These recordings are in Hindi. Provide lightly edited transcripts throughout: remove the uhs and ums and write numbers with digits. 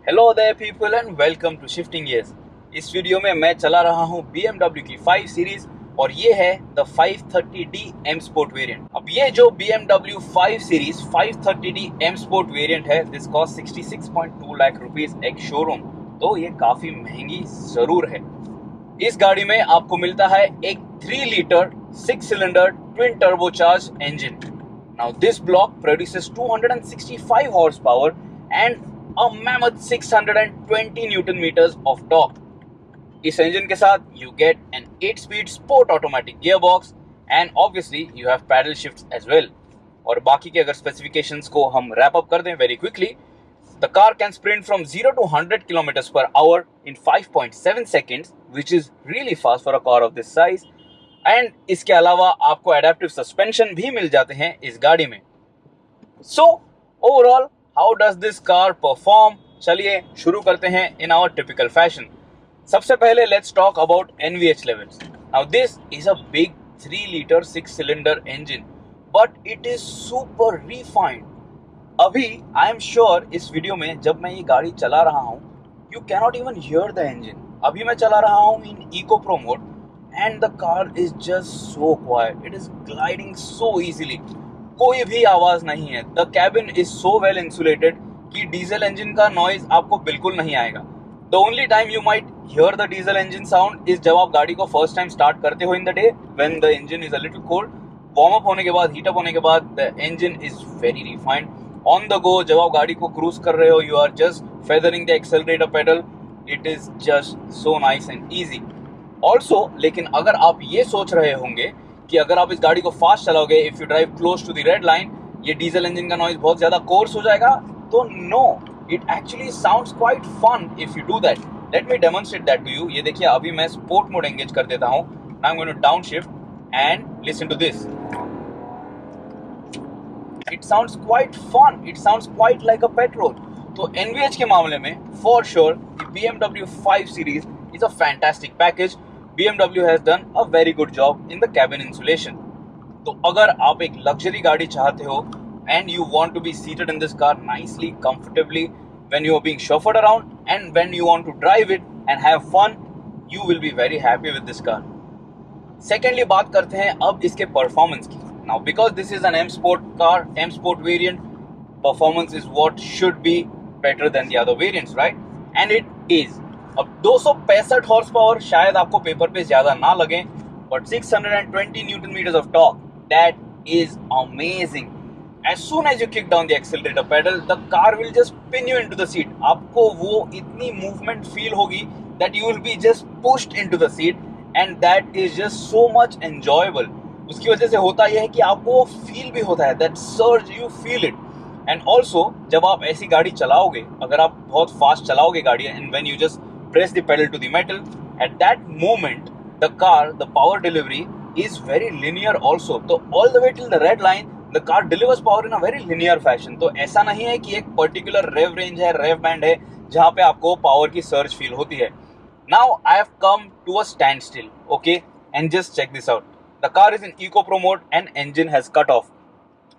Hello there people and welcome to shifting gears. इस वीडियो में मैं चला रहा हूँ BMW की 5 सीरीज और ये है the 530d M Sport variant. अब ये जो BMW 5 series 530d M Sport variant है, दिस कॉस्ट 66.2 लाख रुपीस एक शोरूम, तो ये काफी महंगी जरूर है। इस गाड़ी में आपको मिलता है एक 3 litre 6 cylinder twin turbocharge engine. Now this block produces 265 horse power and a mammoth 620 newton metres of torque. इस इंजन के साथ you get an 8-speed sport automatic gearbox and obviously you have paddle shifts as well. और बाकी के अगर स्पेसिफिकेशंस को हम रैप अप कर दें very quickly, the car can sprint from 0 to 100 kilometres per hour in 5.7 seconds, which is really fast for a car of this size. And इसके अलावा आपको एडेप्टिव सस्पेंशन भी मिल जाते हैं इस गाड़ी में। So overall how does this car perform? चलिए शुरू करते हैं इन आवर टिपिकल फैशन। सबसे पहले let's talk about NVH levels. Now this is a big 3 litre 6 cylinder engine but it is super refined. अभी आई एम श्योर इस वीडियो में जब मैं ये गाड़ी चला रहा हूँ, you cannot even hear the engine. अभी मैं चला रहा हूँ in eco pro mode and the car is just so quiet, it is gliding so easily, कोई भी आवाज नहीं है। The cabin is so well insulated कि डीजल इंजन का नॉइज आपको बिल्कुल नहीं आएगा। The only time you might here the diesel engine sound is जब आप गाड़ी को फर्स्ट टाइम स्टार्ट करते हो in the day when the engine is a little cold. Warm up होने के बाद, हीट अप होने के बाद the engine is very refined. On the go जब आप गाड़ी को क्रूज कर रहे हो, you are just feathering the accelerator pedal, it is just so nice and easy also. लेकिन अगर आप ये सोच रहे होंगे कि अगर आप इस गाड़ी को फास्ट चलाओगे, if you drive close to the red line, ये डीजल इंजन का नॉइज बहुत ज्यादा कोर्स हो जाएगा, तो no, it actually sounds quite fun if you do that. Let me demonstrate that to you. ये देखिए, अभी मैं स्पोर्ट मोड एंगेज कर देता हूं। Now I am going to down shift and listen to this. It sounds quite fun, it sounds quite like a petrol. तो NVH के मामले में for sure BMW 5 series is a fantastic package. BMW has done a very good job in the cabin insulation. तो अगर आप एक लग्जरी गाड़ी चाहते हो and you want to be seated in this car nicely, comfortably, when you are being chauffeured around and when you want to drive it and have fun, you will be very happy with this car. Secondly, बात करते हैं अब इसके परफॉर्मेंस की। Now because this is an M Sport car, M Sport variant, performance is what should be better than the other variants, right? And it is. अब 265 हॉर्स पावर शायद आपको पेपर पे ज्यादा ना लगे, but 620 newton metres of torque, that is amazing. As soon as you kick down the accelerator pedal, the car will just pin you into the seat. आपको वो इतनी मूवमेंट फील होगी that you will be just pushed into the seat and that is just so much enjoyable. उसकी वजह से होता यह है कि आपको वो फील भी होता है, that surge, you feel it. And also जब आप ऐसी गाड़ी चलाओगे, अगर आप बहुत फास्ट चलाओगे गाड़ी and when you just press the pedal to the metal, at that moment the power delivery is very linear also. So all the way till the red line the car delivers power in a very linear fashion. तो ऐसा नहीं है कि एक particular rev range है, rev band है जहाँ पे आपको power की surge feel होती है। Now I have come to a standstill, okay, and just check this out. The car is in eco pro mode and engine has cut off.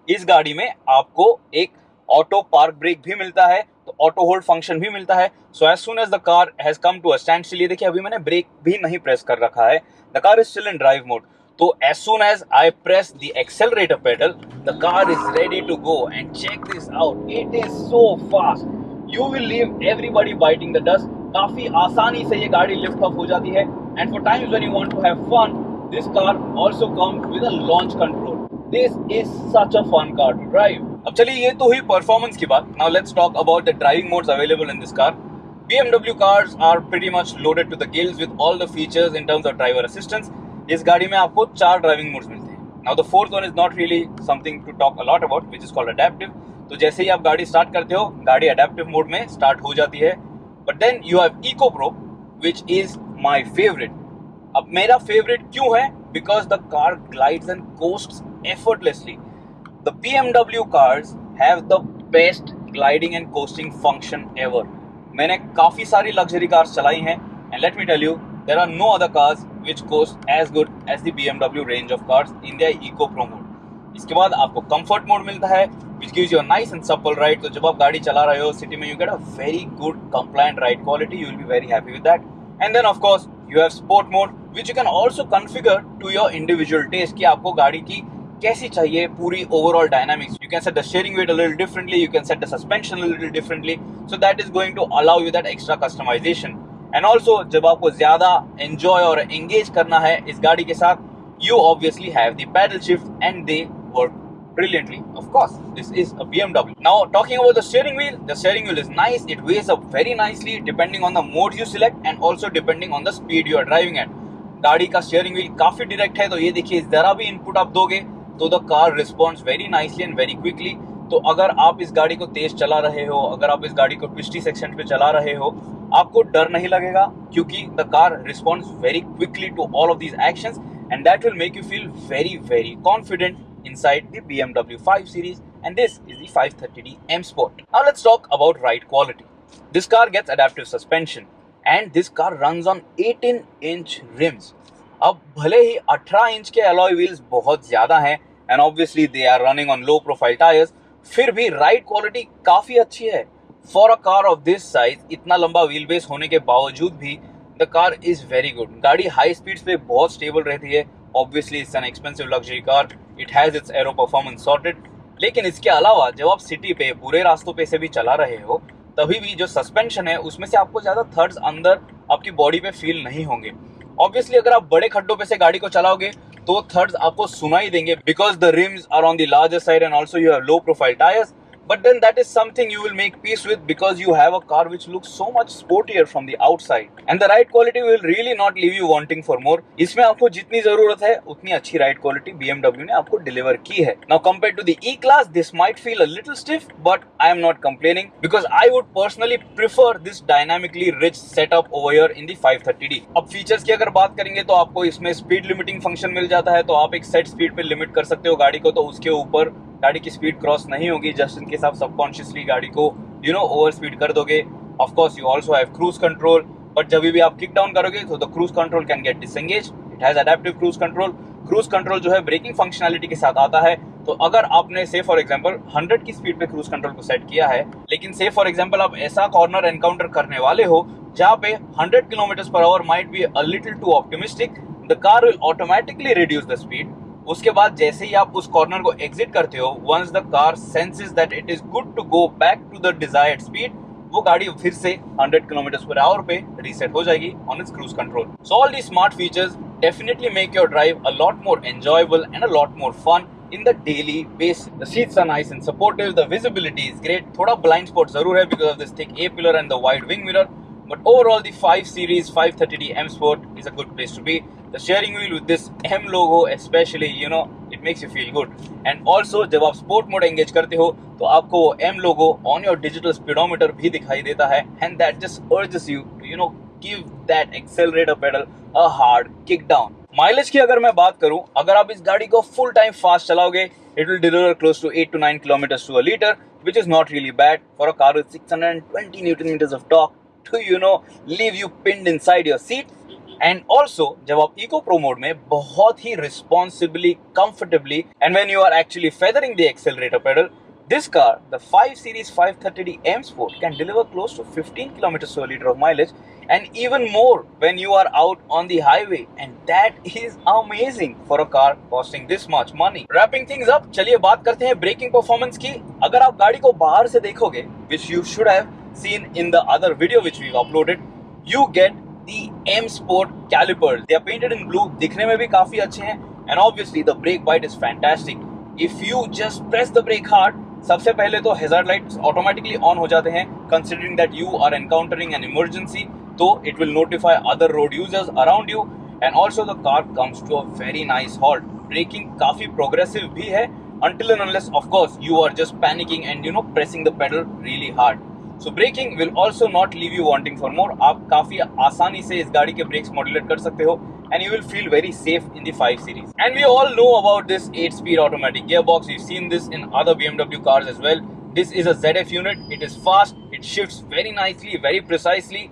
इस गाड़ी में आपको एक ऑटो पार्क ब्रेक भी मिलता है, तो ऑटो होल्ड फंक्शन भी मिलता है। So as soon as the car has come to a standstill, ये देखिए अभी मैंने ब्रेक भी नहीं प्रेस कर रखा है, the car is still in drive mode. तो as soon as I press the accelerator pedal, the car is ready to go and check this out, it is so fast, you will leave everybody biting the dust. काफी आसानी से ये गाड़ी लिफ्ट ऑफ हो जाती है and for times when you want to have fun, this car also comes with a launch control. This is such a fun car to drive. अब चलिए, ये तो हुई परफॉर्मेंस की बात। Now let's talk about the driving modes available in this car. BMW cars are pretty much loaded to the gills with all the features in terms of driver assistance. इस गाड़ी में आपको 4 ड्राइविंग मोड्स मिलते हैं। Now the fourth one is not really something to talk a lot about, which is called adaptive. तो जैसे ही आप गाड़ी स्टार्ट करते हो, गाड़ी adaptive मोड में स्टार्ट हो जाती है। But then you have Eco Pro, which is my favorite. अब मेरा फेवरेट क्यों है? Because the car glides and coasts effortlessly. The BMW cars have the best gliding and coasting function ever. मैंने काफी सारी लग्जरी कार्स चलाई हैं and let me tell you, there are no other cars which coast as good as the BMW range of cars in their Eco Pro mode. इसके बाद आपको कंफर्ट मोड मिलता है which gives you a nice and supple ride. तो जब आप गाड़ी चला रहे हो सिटी में, you get a very good compliant ride quality. You will be very happy with that. And then of course you have sport mode, which you can also configure to your individual taste कि आपको गाड़ी की कैसी चाहिए पूरी overall dynamics. You can set the steering weight a little differently. You can set the suspension a little differently. So that is going to allow you that extra customization. And also जब आपको ज़्यादा enjoy और engage करना है इस गाड़ी के साथ, you obviously have the paddle shift and they work brilliantly. Of course, this is a BMW. Now talking about the steering wheel is nice. It weighs up very nicely depending on the mode you select and also depending on the speed you are driving at. गाड़ी का steering wheel काफी direct है, तो ये देखिए जरा भी input आप दोगे तो the car responds very nicely and very quickly. तो अगर आप इस गाड़ी को तेज चला रहे हो, अगर आप इस गाड़ी को ट्विस्टी सेक्शन पे चला रहे हो, आपको डर नहीं लगेगा क्योंकि the car responds very quickly to all of these actions and that will make you feel very very confident inside the BMW 5 Series, and this is the 530d M Sport. Now let's talk about ride quality. This car gets adaptive suspension and this car runs on 18-inch rims. अब भले ही 18 इंच के alloy wheels बहुत ज़्यादा हैं and obviously they are running on low profile tires, फिर भी ride quality काफ़ी अच्छी है. For a car of this size, इतना लंबा wheel base होने के बावजूद भी the car is very good. गाड़ी high speeds पे बहुत stable रहती है. Obviously it's an expensive luxury car. It has its aero performance sorted. लेकिन इसके अलावा जब आप सिटी पे बुरे रास्तों पे से भी चला रहे हो, तभी भी जो सस्पेंशन है उसमें से आपको ज्यादा थर्ड्स अंदर आपकी बॉडी पे फील नहीं होंगे. ऑब्वियसली अगर आप बड़े खड्डों पे से गाड़ी को चलाओगे तो थर्ड्स आपको सुनाई देंगे because the rims are on the larger side and also you have low profile tyres. But then that is something you will make peace with because you have a car which looks so much sportier from the outside. And the ride quality will really not leave you wanting for more. इसमें आपको जितनी जरूरत है उतनी अच्छी ride quality BMW ने आपको deliver की है. Now compared to the E-Class, this might feel a little stiff, but I am not complaining because I would personally prefer this dynamically rich setup over here in the 530d. अब features की अगर बात करेंगे तो आपको इसमें speed limiting function मिल जाता है, तो आप एक set speed पे limit कर सकते हो गाड़ी को, तो उसके ऊपर गाड़ी की स्पीड क्रॉस नहीं होगी जस्ट इन केस आप सबकॉन्शियसली गाड़ी को ओवर स्पीड कर दोगे. Of course you also have cruise control, but जब भी आप किक डाउन करोगे तो the cruise control can get disengage. It has adaptive cruise control. Cruise control जो है ब्रेकिंग फंक्शनैलिटी के साथ आता है. तो अगर आपने से फॉर एग्जांपल 100 की स्पीड पे क्रूज कंट्रोल को सेट किया है, लेकिन से फॉर एग्जांपल आप ऐसा कॉर्नर एनकाउंटर करने वाले हो जहाँ पे 100 kilometre per hour might be a little to optimistic, the car will automatically reduce the speed. उसके बाद जैसे ही आप उस कॉर्नर को एग्जिट करते हो, once the car senses that it is good to go back to the desired speed, वो गाड़ी फिर से 100 किलोमीटर पर आवर पे रीसेट हो जाएगी on its cruise control. So all the smart features definitely make your drive a lot more enjoyable and a lot more fun in the daily basis. The seats are nice and supportive. The visibility is great. थोड़ा blind spot जरूर है because of this thick A pillar and the wide wing mirror. But overall, the 5 Series 530d M Sport is a good place to be. The steering wheel with this M logo especially, it makes you feel good. And also, जब आप sport mode engage करते हो, तो आपको वो M logo on your digital speedometer भी दिखाई देता है, and that just urges you to, give that accelerator pedal a hard kick down. Mileage की अगर मैं बात करूं, अगर आप इस गाड़ी को फुल टाइम फास्ट चलाओगे, it will deliver close to 8 to 9 kilometres to a litre, which is not really bad for a car with 620 newton metres of torque to leave you pinned inside your seat. And also जब आप इको प्रो मोड में बहुत ही responsibly, comfortably and when you are actually feathering the accelerator pedal, this car, the 5 Series 530d M Sport, can deliver close to 15 kilometers to a liter of mileage, and even more when you are out on the highway, and that is amazing for a car costing this much money. Wrapping things up, चलिए बात करते हैं ब्रेकिंग परफॉर्मेंस की. अगर आप गाड़ी को बाहर से देखोगे, which you should have seen in the other video which we've uploaded, you get the M Sport calipers. They are painted in blue, दिखने में भी काफी अच्छे हैं, and obviously the brake bite is fantastic. If you just press the brake hard, सबसे पहले तो हैजार्ड लाइट्स ऑटोमेटिकली ऑन हो जाते हैं considering that you are encountering an emergency, तो it will notify other road users around you. And also the car comes to a very nice halt. Braking काफी प्रोग्रेसिव भी है until and unless of course you are just panicking and pressing the pedal really hard. So braking will also not leave you wanting for more. आप काफी आसानी से इस गाड़ी के brakes modulate कर सकते हो and you will feel very safe in the 5 Series. And we all know about this 8-speed automatic gearbox. We've seen this in other BMW cars as well. This is a ZF unit. It is fast. It shifts very nicely, very precisely.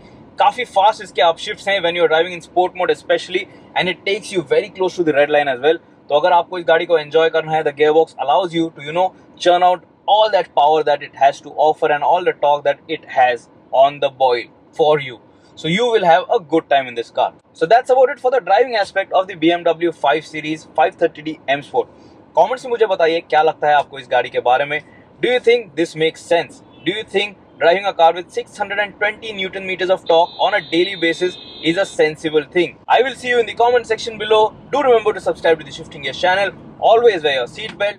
काफी fast इसके upshifts हैं when you're driving in sport mode especially, and it takes you very close to the red line as well. तो अगर आपको इस गाड़ी को enjoy करना है, the gearbox allows you to churn out all that power that it has to offer and all the torque that it has on the boil for you. So you will have a good time in this car. So that's about it for the driving aspect of the BMW 5 Series 530d M Sport. Comments में मुझे बताइए क्या लगता है आपको इस गाड़ी के बारे में. Do you think this makes sense? Do you think driving a car with 620 Newton meters of torque on a daily basis is a sensible thing? I will see you in the comment section below. Do remember to subscribe to the Shifting Gears channel. Always wear your seat belt.